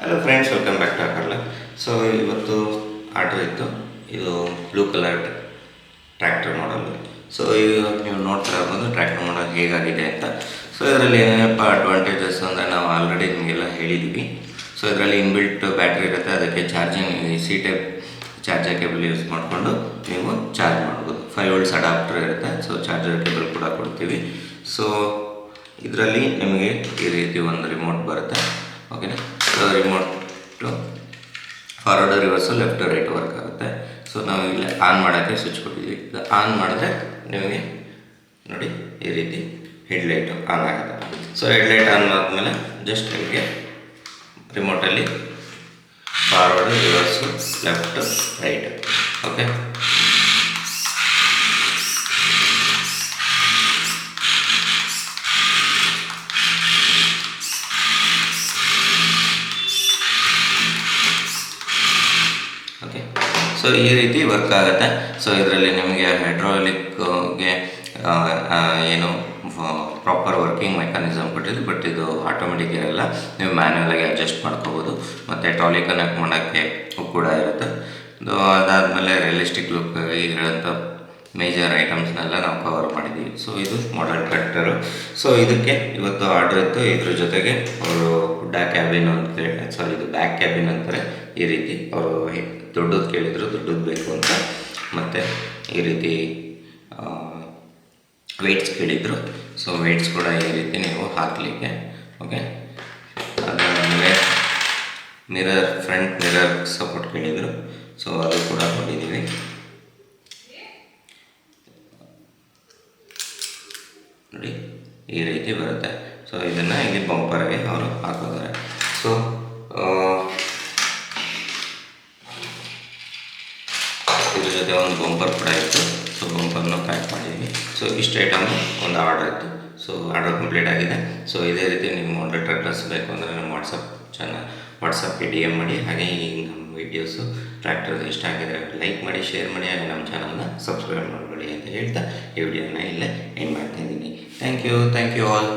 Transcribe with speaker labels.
Speaker 1: Hello friends, welcome back to ಅಕರ್ಲ. So ಇವತ್ತು order ಇತ್ತು. ಇದು ಬ್ಲೂ ಕಲರ್ ಟ್ರ್ಯಾಕ್ಟರ್ ಮಾಡಲು. ಸೊ ಇವಾಗ ನೀವು ನೋಡ್ತಾ ಇರ್ಬೋದು ಟ್ರ್ಯಾಕ್ಟರ್ ಮಾಡಲ್ ಹೇಗಾಗಿದೆ ಅಂತ. ಸೊ ಇದರಲ್ಲಿ ಏನೇನಪ್ಪ ಅಡ್ವಾಂಟೇಜಸ್ ಅಂದರೆ ನಾವು ಆಲ್ರೆಡಿ ನಿಮಗೆಲ್ಲ ಹೇಳಿದ್ವಿ. ಸೊ ಇದರಲ್ಲಿ ಇನ್ಬಿಲ್ಟ್ ಬ್ಯಾಟ್ರಿ ಇರುತ್ತೆ, ಅದಕ್ಕೆ charging C type charger cable use ಮಾಡಿಕೊಂಡು ನೀವು ಚಾರ್ಜ್ ಮಾಡ್ಬೋದು. 5 ವೋಲ್ಟ್ಸ್ ಅಡಾಪ್ಟರ್ ಇರುತ್ತೆ. ಸೊ ಚಾರ್ಜರ್ ಕೇಬಲ್ ಕೂಡ ಕೊಡ್ತೀವಿ. ಸೊ ಇದರಲ್ಲಿ ನಿಮಗೆ ಈ ರೀತಿ ಒಂದು ರಿಮೋಟ್ ಬರುತ್ತೆ. ಓಕೆನಾ. So remote forward rivers left right work ಆಗುತ್ತೆ. ಸೊ ನಾವು ಇಲ್ಲಿ ಆನ್ ಮಾಡೋಕ್ಕೆ ಸ್ವಿಚ್ ಕೊಟ್ಟಿದ್ದೀವಿ. ಇದು ಆನ್ ಮಾಡಿದ್ರೆ ನಿಮಗೆ ನೋಡಿ ಈ ರೀತಿ ಹೆಡ್ಲೈಟು ಆನ್ ಆಗುತ್ತೆ. ಸೊ ಹೆಡ್ಲೈಟ್ ಆನ್ ಆದಮೇಲೆ ಜಸ್ಟ್ ನಿಮಗೆ ರಿಮೋಟಲ್ಲಿ forward reverse left right. Okay. Okay. So ಈ ರೀತಿ ವರ್ಕ್ ಆಗುತ್ತೆ. ಸೊ ಇದರಲ್ಲಿ ನಿಮಗೆ ಹೈಡ್ರಾಲಿಕ್ಗೆ ಏನು ಪ್ರಾಪರ್ ವರ್ಕಿಂಗ್ ಮೆಕ್ಯಾನಿಸಮ್ ಕೊಟ್ಟಿದ್ದು, ಬಟ್ ಇದು ಆಟೋಮೆಟಿಕ್ ಇರಲ್ಲ, ನೀವು ಮ್ಯಾನ್ಯಲಾಗಿ ಅಡ್ಜಸ್ಟ್ ಮಾಡ್ಕೋಬೋದು. ಮತ್ತು ಟ್ರಾಲಿ ಕನೆಕ್ಟ್ ಮಾಡೋಕ್ಕೆ ಕೂಡ ಇರುತ್ತೆ. ಅದಾದಮೇಲೆ ರಿಯಲಿಸ್ಟಿಕ್ ಲುಕ್ ಇರೋಂಥ ಮೇಜರ್ ಐಟಮ್ಸ್ನೆಲ್ಲ ನಾವು ಕವರ್ ಮಾಡಿದ್ದೀವಿ. ಸೊ ಇದು ಮಾಡಲ್ ಟ್ರ್ಯಾಕ್ಟರು. ಸೊ ಇದಕ್ಕೆ ಇವತ್ತು ಆರ್ಡ್ರ್ ಇತ್ತು. ಇದ್ರ ಜೊತೆಗೆ ಅವರು ಬ್ಯಾಕ್ ಕ್ಯಾಬಿನ್ ಇದು ಬ್ಯಾಕ್ ಕ್ಯಾಬಿನ್ ಅಂತಾರೆ. ಈ ರೀತಿ ಅವರು ದೊಡ್ಡದು ಕೇಳಿದರು, ದೊಡ್ಡದು ಬೇಕು ಅಂತ. ಮತ್ತು ಈ ರೀತಿ ವೆಯ್ಟ್ಸ್ ಕೇಳಿದರು. ಸೊ ವೆಯ್ಟ್ಸ್ ಕೂಡ ಈ ರೀತಿ ನೀವು ಹಾಕಲಿಕ್ಕೆ. ಓಕೆ. ಅದಾದಮೇಲೆ ಫ್ರಂಟ್ ಮಿರರ್ ಸಪೋರ್ಟ್ ಕೇಳಿದರು. ಸೊ ಅದು ಕೂಡ ಕೊಟ್ಟಿದ್ದೀವಿ. ನೋಡಿ ಈ ರೀತಿ ಬರುತ್ತೆ. ಸೊ ಇದನ್ನು ಇಲ್ಲಿ ಬಂಪರ್ಗೆ ಅವರು ಹಾಕೋತಾರೆ. ಸೊ ಇದ್ರ ಜೊತೆ ಒಂದು ಬಂಪರ್ ಕೂಡ ಇತ್ತು. ಸೊ ಬಂಪರ್ನ ಪ್ಯಾಕ್ ಮಾಡಿದ್ವಿ. ಸೊ ಇಷ್ಟು ಐಟಮ್ ಒಂದು ಆರ್ಡರ್ ಇತ್ತು. ಸೊ ಆರ್ಡರ್ ಕಂಪ್ಲೀಟ್ ಆಗಿದೆ. ಸೊ ಇದೇ ರೀತಿ ನಿಮ್ಮ ಆರ್ಡರ್ ಟ್ರ್ಯಾಕ್ಟರ್ಸ್ ಬೇಕು ಅಂದರೆ ನಮ್ಮ ವಾಟ್ಸಪ್ಗೆ DM ಮಾಡಿ. ಹಾಗೆ ಈ ನಮ್ಮ ವೀಡಿಯೋಸು ಟ್ರ್ಯಾಕ್ಟರ್ದು ಇಷ್ಟ ಆಗಿದ್ರೆ ಲೈಕ್ ಮಾಡಿ, ಶೇರ್ ಮಾಡಿ, ಹಾಗೆ ನಮ್ಮ ಚಾನಲ್ನ ಸಬ್ಸ್ಕ್ರೈಬ್ ಮಾಡ್ಕೊಳ್ಳಿ ಅಂತ ಹೇಳ್ತಾ ಈ ವಿಡಿಯೋನ ಇಲ್ಲೇ ಎಂಡ್ ಮಾಡ್ತಾಯಿದ್ದೀನಿ. Thank you all.